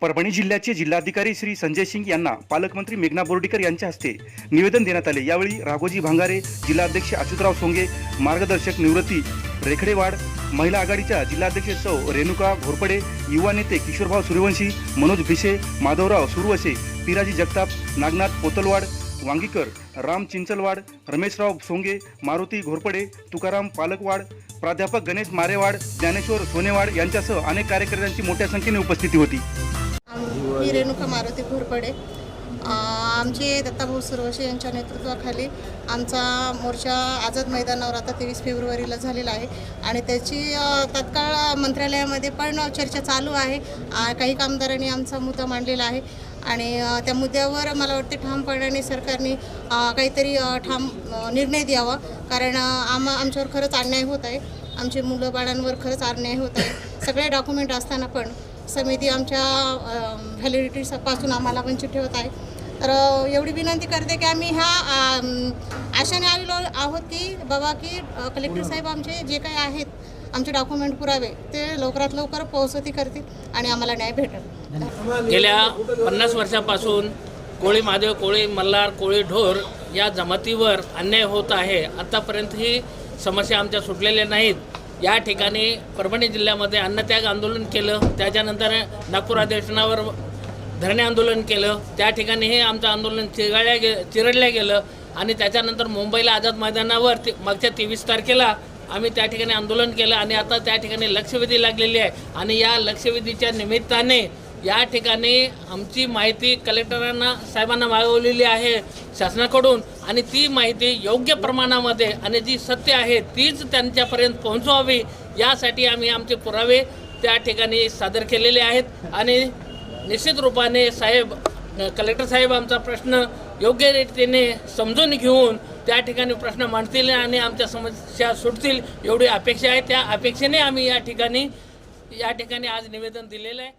परभणी जिल्ह्याचे जिल्हाधिकारी श्री संजय सिंग यांना पालकमंत्री मेघना बोर्डीकर यांच्या हस्ते निवेदन देण्यात आले। यावेळी राघोजी भांगारे, जिल्हाध्यक्ष अच्युतराव सोंगे, मार्गदर्शक निवृत्ती रेखडेवाड, महिला आघाडीच्या जिल्हाध्यक्ष सौ रेणुका घोरपडे, युवा नेते किशोरभाऊ सूर्यवंशी, मनोज भिसे, माधवराव सुरवसे, पिराजी जगताप, नागनाथ पोतलवाड, वांगीकर, राम चिंचलवाड, रमेशराव सोंगे, मारुती घोरपडे, तुकाराम पालकवाड, प्राध्यापक गणेश मारेवाड, ज्ञानेश्वर सोनेवाड यांच्यासह अनेक कार्यकर्त्यांची मोठ्या संख्येने उपस्थिती होती। मी रेणुका मारुती घोरपडे, आमचे दत्ताभाऊ सुरवसे यांच्या नेतृत्वाखाली आमचा मोर्चा आझाद मैदानावर आता 23 फेब्रुवारीला झालेला आहे आणि त्याची तत्काळ मंत्रालयामध्ये पण चर्चा चालू आहे। काही कामगारांनी आमचा मुद्दा मांडलेला आहे आणि त्या मुद्द्यावर मला वाटते ठामपणाने सरकारने काहीतरी ठाम निर्णय द्यावा, कारण आमच्यावर खरंच अन्याय होत आहे, आमचे मुलं बाळांवर खरंच अन्याय होत आहे। सगळे डॉक्युमेंट असताना पण समिती आमच्या व्हॅलिडिटीपासून आम्हाला वंचित ठेवत आहे। तर एवढी विनंती करते की आम्ही ह्या आशाने आलेलो आहोत की बाबा की कलेक्टर साहेब आमचे जे काही आहेत आमचे डॉक्युमेंट पुरावे ते लवकरात लवकर पोहोचती करतील आणि आम्हाला न्याय भेटेल। गेल्या 50 वर्षापासून कोळी महादेव, कोळी मल्हार, कोळी ढोर या जमातीवर अन्याय होत आहे। आतापर्यंत ही समस्या आमच्या सुटलेल्या नाहीत। या ठिकाणी परभणी जिल्ह्यामध्ये अन्नत्याग आंदोलन केलं, त्याच्यानंतर नागपूर अधिवेशनावर धरणे आंदोलन केलं, त्या ठिकाणी हे आमचं आंदोलन चिरडलं गेलं आणि त्याच्यानंतर मुंबईला आझाद मैदानावर मागच्या 23 तारखेला आम्ही त्या ठिकाणी आंदोलन केलं आणि आता त्या ठिकाणी लक्षवेधी लागलेली आहे आणि या लक्षवेधीच्या निमित्ताने या ठिकाणी आमची माहिती कलेक्टरांना साहेबांना मागवलेली आहे शासनाकडून आणि ती माहिती योग्य प्रमाणामध्ये आणि जी सत्य आहे तीच त्यांच्यापर्यंत पोहोचवावी यासाठी आम्ही आमचे पुरावे त्या ठिकाणी सादर केलेले आहेत आणि निश्चित रूपाने कलेक्टर साहेब आमचा प्रश्न योग्य रीतीने समजून घेऊन त्या ठिकाणी प्रश्न मांडतील आणि आमच्या समस्या सुटतील एवढी अपेक्षा आहे। त्या अपेक्षेने आम्ही या ठिकाणी आज निवेदन दिलेलं आहे।